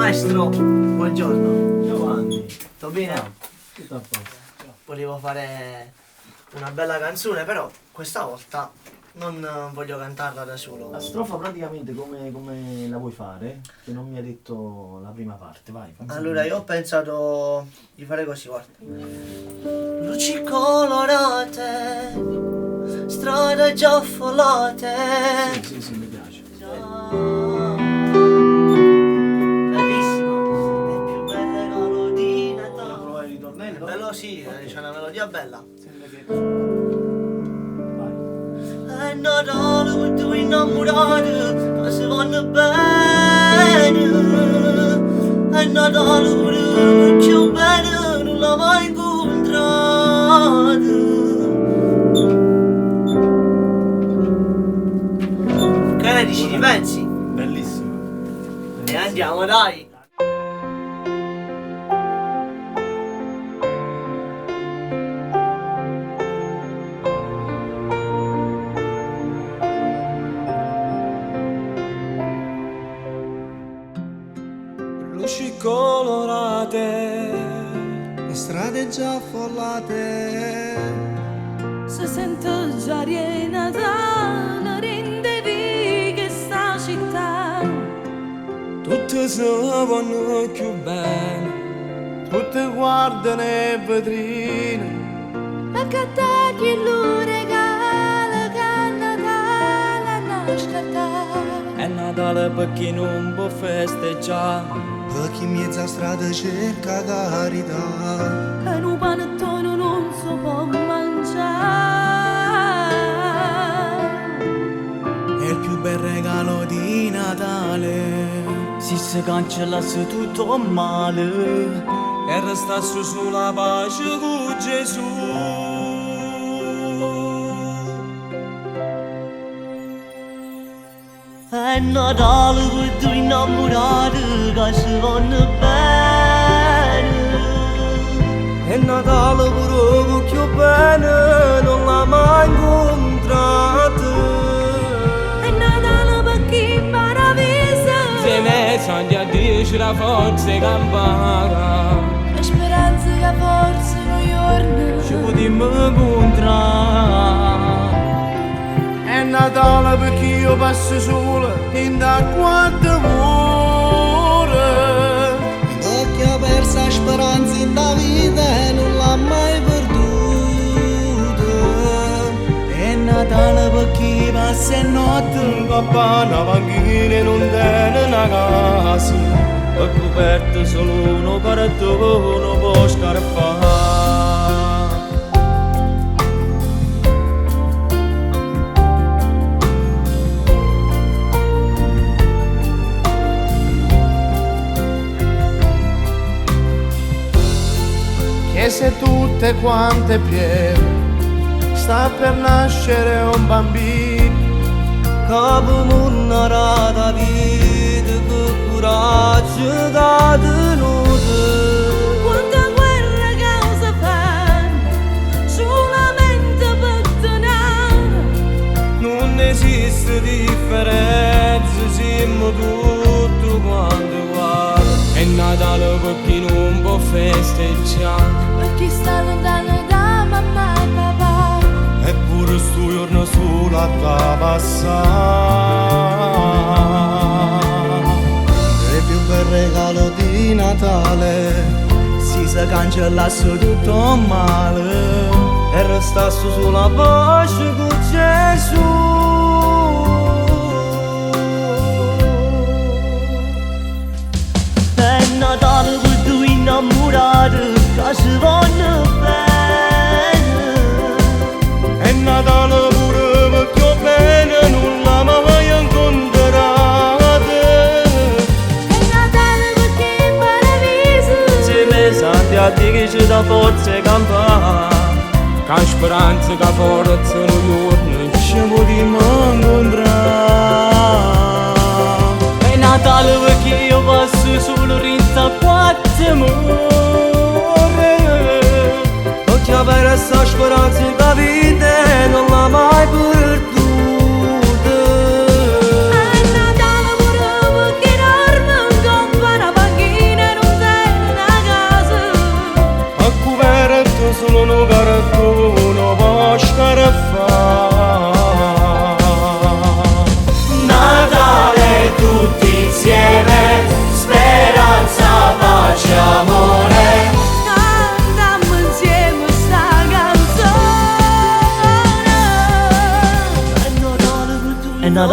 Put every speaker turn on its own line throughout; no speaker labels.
Maestro, buongiorno.
Giovanni,
Tutto bene?
tutto a posto.
Volevo fare una bella canzone, però questa volta non voglio cantarla da solo.
La strofa praticamente come la vuoi fare? Che non mi hai detto la prima parte, vai.
Allora io ho pensato di fare così, guarda. Luci colorate, strade già affollate.
Sì, mi piace.
Bellissima, è il più bel regalo di
Vogliamo
Natale.
provare il ritornello?
Bello sì, c'è una melodia bella.
Sembra che... Vai.
È Natale per due innamorati che si vanno bene. È Natale per il più bene, non l'ho mai incontrato. Che ne dici, ci pensi?
Bellissimo.
E andiamo, dai!
Luci colorate,
strade già affollate,
Se sento già di Natale, rende viva sta città.
tutte si vanno più bene, tutte guardano le vetrine.
A cattà chi lo regala, che a Natale nascata.
È Natale per chi non può festeggiare,
per chi in mezzo a strada cerca carità.
E un panettone non si può mangiare.
è il più bel regalo di Natale. Si cancellasse tutto male e restasse sulla pace con Gesù.
È Natale per due innamorati che si vanno bene.
È Natale pure con chi bene non l'ha mai incontrato.
È Natale per chi paravisa.
Se ne santi a dice la forza e campana,
La speranza che forse un giorno
ci potremmo incontrare. È Natale per chi io passo solo in da quanto muore.
Per chi ha perso la speranza in da vita e non l'ha mai perduta.
È Natale per chi passa e notte in campana, panchina e non tiene una casa. È coperto solo uno cartone può scarpare. Chiese tutte quante piene, sta per nascere un bambino, capo munnerà da vita, che coraggio da tenuto.
quanta guerra causa fanno solamente per tenere.
Non esiste differenza, siamo tutti quanti uguali. È Natale per chi non può festeggiare,
Per chi sta lontano da mamma e papà.
eppure sto giorno solo da passare.
Il più bel regalo di Natale,
Si cancellasse tutto male e restasse sulla pace con Gesù.
È Natale per due innamorati che si vanno bene.
È Natale pure per chi ho bene non l'ha mai incontrato.
È Natale per chi paravisa.
Se me santi a dire che c'è da forza e campare, che speranza che forza un giorno ci potremo incontrare. È Natale per chi io passo solo rinza quattro amore, non c'è per sta speranza da vita e non l'ha mai perduta.
È Natale pure per chi dorme in campana, perché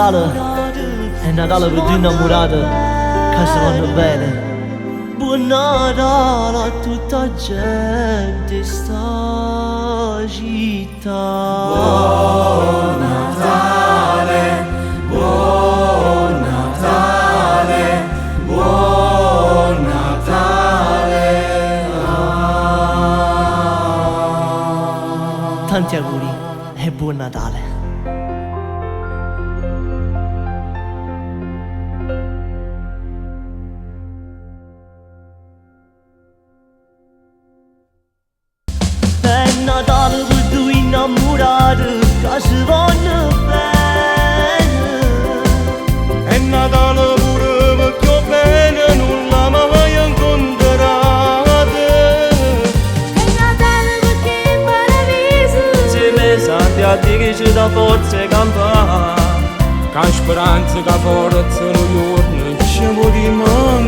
È Natale per due innamorate che si vanno bene. Buon Natale a tutta gente sta città.
Buon Natale, buon Natale, buon Natale.
Tanti auguri e buon Natale. È Natale per due innamorati che si vanno bene.
È Natale pure perché io bene non la mai incontrate.
È Natale perché in paradiso
Insieme santi a te che ci dà forza e campare, che speranza, che forza, un giorno ci vogliamo